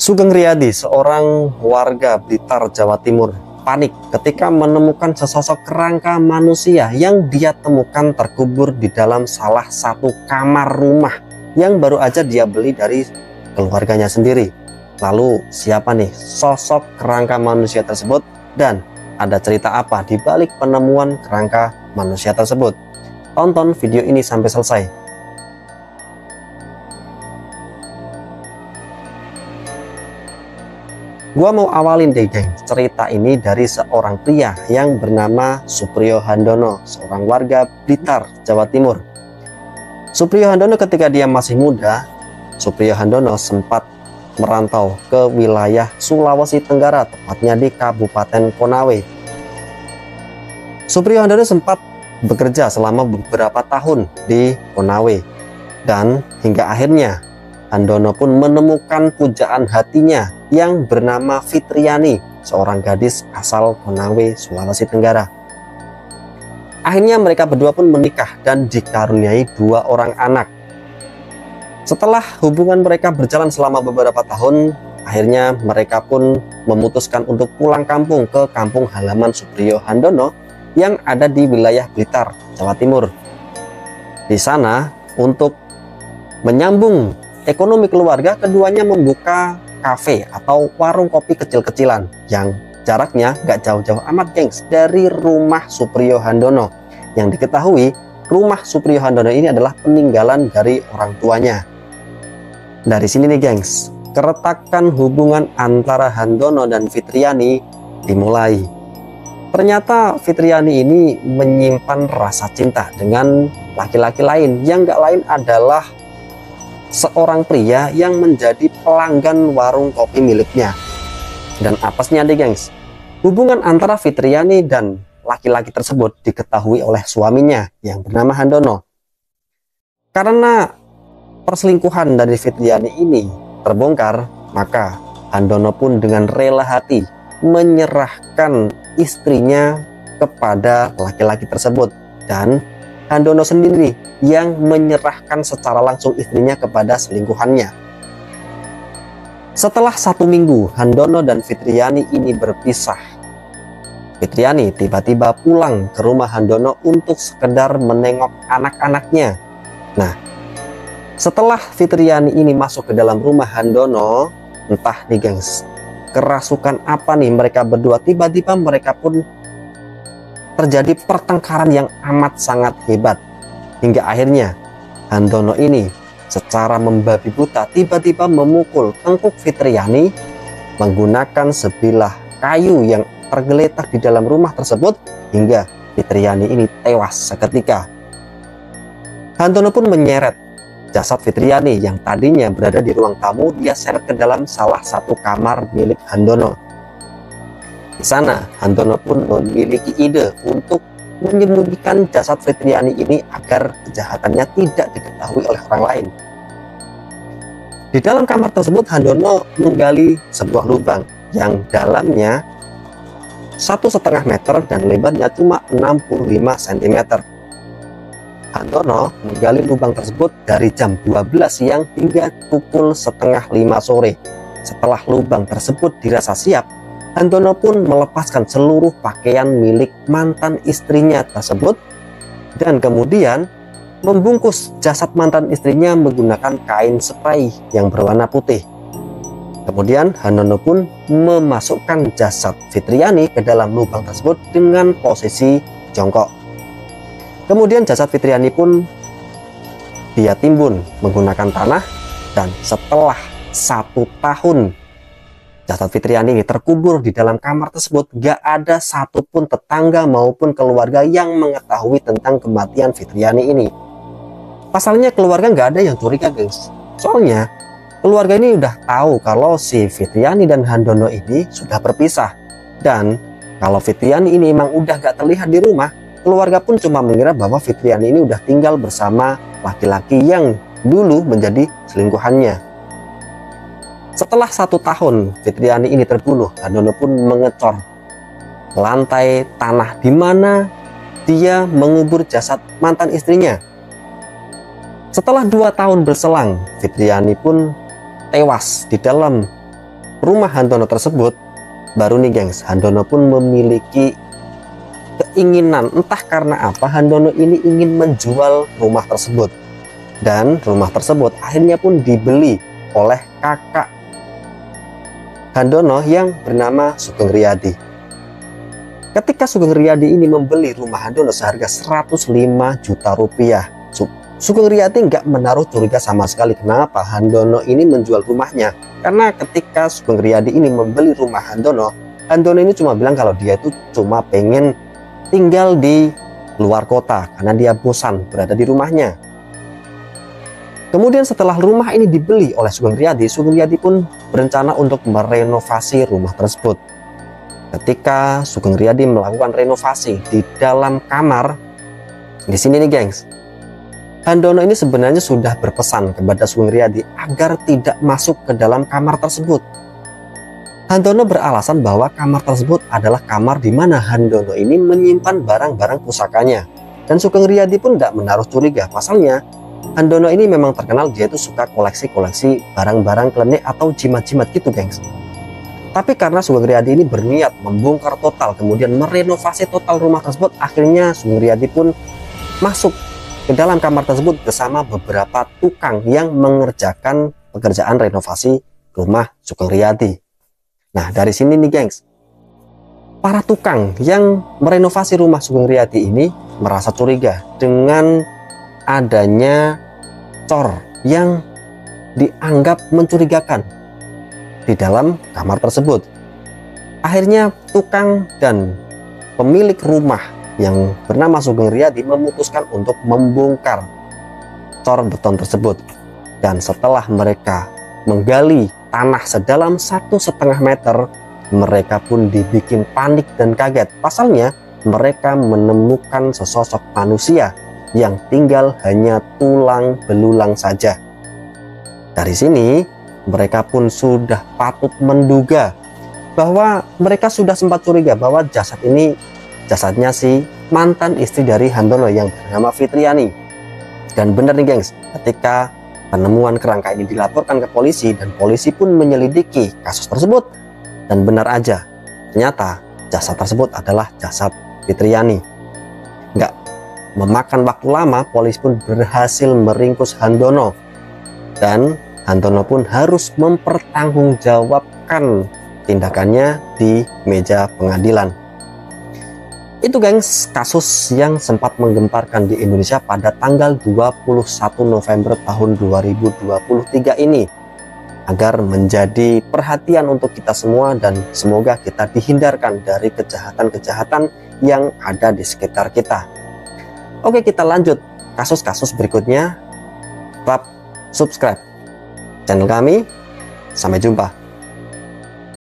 Sugeng Riyadi, seorang warga Blitar, Jawa Timur, panik ketika menemukan sesosok kerangka manusia yang dia temukan terkubur di dalam salah satu kamar rumah yang baru aja dia beli dari keluarganya sendiri. Lalu siapa nih sosok kerangka manusia tersebut dan ada cerita apa di balik penemuan kerangka manusia tersebut? Tonton video ini sampai selesai. Gua mau awalin deh geng, cerita ini dari seorang pria yang bernama Supriyo Handono, seorang warga Blitar, Jawa Timur. Supriyo Handono ketika dia masih muda, Supriyo Handono sempat merantau ke wilayah Sulawesi Tenggara, tepatnya di Kabupaten Konawe. Supriyo Handono sempat bekerja selama beberapa tahun di Konawe, dan hingga akhirnya Handono pun menemukan pujaan hatinya yang bernama Fitriani, seorang gadis asal Konawe, Sulawesi Tenggara. Akhirnya mereka berdua pun menikah dan dikaruniai 2 orang anak. Setelah hubungan mereka berjalan selama beberapa tahun, akhirnya mereka pun memutuskan untuk pulang kampung ke kampung halaman Supriyo Handono yang ada di wilayah Blitar, Jawa Timur. Di sana, untuk menyambung ekonomi keluarga, keduanya membuka kafe atau warung kopi kecil-kecilan yang jaraknya gak jauh-jauh amat gengs dari rumah Supriyo Handono. Yang diketahui rumah Supriyo Handono ini adalah peninggalan dari orang tuanya. Dari sini nih gengs, keretakan hubungan antara Handono dan Fitriani dimulai. Ternyata Fitriani ini menyimpan rasa cinta dengan laki-laki lain yang gak lain adalah seorang pria yang menjadi pelanggan warung kopi miliknya. Dan apesnya deh gengs, hubungan antara Fitriani dan laki-laki tersebut diketahui oleh suaminya yang bernama Handono. Karena perselingkuhan dari Fitriani ini terbongkar, maka Handono pun dengan rela hati menyerahkan istrinya kepada laki-laki tersebut, dan Handono sendiri yang menyerahkan secara langsung istrinya kepada selingkuhannya. Setelah 1 minggu Handono dan Fitriani ini berpisah, Fitriani tiba-tiba pulang ke rumah Handono untuk sekedar menengok anak-anaknya. Nah, setelah Fitriani ini masuk ke dalam rumah Handono, entah nih gengs, kerasukan apa nih mereka berdua, tiba-tiba mereka pun terjadi pertengkaran yang amat sangat hebat. Hingga akhirnya Handono ini secara membabi buta tiba-tiba memukul tengkuk Fitriani menggunakan sebilah kayu yang tergeletak di dalam rumah tersebut, hingga Fitriani ini tewas seketika. Handono pun menyeret jasad Fitriani yang tadinya berada di ruang tamu, dia seret ke dalam salah satu kamar milik Handono. Di sana Handono pun memiliki ide untuk menyembunyikan jasad Fitriani ini agar kejahatannya tidak diketahui oleh orang lain. Di dalam kamar tersebut Handono menggali sebuah lubang yang dalamnya 1,5 meter dan lebarnya cuma 65 cm. Handono menggali lubang tersebut dari jam 12 siang hingga pukul 4:30 sore. Setelah lubang tersebut dirasa siap, Handono pun melepaskan seluruh pakaian milik mantan istrinya tersebut dan kemudian membungkus jasad mantan istrinya menggunakan kain spray yang berwarna putih. Kemudian Handono pun memasukkan jasad Fitriani ke dalam lubang tersebut dengan posisi jongkok. Kemudian jasad Fitriani pun dia timbun menggunakan tanah, dan setelah 1 tahun jasad Fitriani ini terkubur di dalam kamar tersebut, gak ada satupun tetangga maupun keluarga yang mengetahui tentang kematian Fitriani ini. Pasalnya keluarga gak ada yang curiga guys, soalnya keluarga ini udah tahu kalau si Fitriani dan Handono ini sudah berpisah. Dan kalau Fitriani ini emang udah gak terlihat di rumah, keluarga pun cuma mengira bahwa Fitriani ini udah tinggal bersama laki-laki yang dulu menjadi selingkuhannya. Setelah 1 tahun Fitriani ini terbunuh, Handono pun mengecor lantai tanah di mana dia mengubur jasad mantan istrinya. Setelah 2 tahun berselang, Fitriani pun tewas di dalam rumah Handono tersebut, baru nih gengs, Handono pun memiliki keinginan, entah karena apa, Handono ini ingin menjual rumah tersebut. Dan rumah tersebut akhirnya pun dibeli oleh kakak Handono yang bernama Sugeng Riyadi. Ketika Sugeng Riyadi ini membeli rumah Handono seharga 105 juta rupiah, Sugeng Riyadi nggak menaruh curiga sama sekali kenapa Handono ini menjual rumahnya. Karena ketika Sugeng Riyadi ini membeli rumah Handono, Handono ini cuma bilang kalau dia itu cuma pengen tinggal di luar kota karena dia bosan berada di rumahnya. Kemudian setelah rumah ini dibeli oleh Sugeng Riyadi pun berencana untuk merenovasi rumah tersebut. Ketika Sugeng Riyadi melakukan renovasi di dalam kamar, di sini nih gengs, Handono ini sebenarnya sudah berpesan kepada Sugeng Riyadi agar tidak masuk ke dalam kamar tersebut. Handono beralasan bahwa kamar tersebut adalah kamar di mana Handono ini menyimpan barang-barang pusakanya. Dan Sugeng Riyadi pun tidak menaruh curiga, pasalnya Handono ini memang terkenal dia itu suka koleksi-koleksi barang-barang klenik atau jimat-jimat gitu gengs. Tapi karena Sugeng Riyadi ini berniat membongkar total kemudian merenovasi total rumah tersebut, akhirnya Sugeng Riyadi pun masuk ke dalam kamar tersebut bersama beberapa tukang yang mengerjakan pekerjaan renovasi rumah Sugeng Riyadi. Nah, dari sini nih gengs, para tukang yang merenovasi rumah Sugeng Riyadi ini merasa curiga dengan adanya cor yang dianggap mencurigakan di dalam kamar tersebut. Akhirnya tukang dan pemilik rumah yang bernama Sugeng Riyadi memutuskan untuk membongkar cor beton tersebut. Dan setelah mereka menggali tanah sedalam 1,5 meter, mereka pun dibikin panik dan kaget. Pasalnya mereka menemukan sesosok manusia yang tinggal hanya tulang belulang saja. Dari sini mereka pun sudah patut menduga bahwa mereka sudah sempat curiga bahwa jasad ini jasadnya si mantan istri dari Handono yang bernama Fitriani. Dan benar nih gengs, ketika penemuan kerangka ini dilaporkan ke polisi dan polisi pun menyelidiki kasus tersebut, dan benar aja ternyata jasad tersebut adalah jasad Fitriani. Nggak memakan waktu lama, polisi pun berhasil meringkus Handono dan Handono pun harus mempertanggungjawabkan tindakannya di meja pengadilan. Itu gengs, kasus yang sempat menggemparkan di Indonesia pada tanggal 21 November tahun 2023 ini, agar menjadi perhatian untuk kita semua dan semoga kita dihindarkan dari kejahatan-kejahatan yang ada di sekitar kita. Oke, kita lanjut kasus-kasus berikutnya. Tetap subscribe channel kami. Sampai jumpa.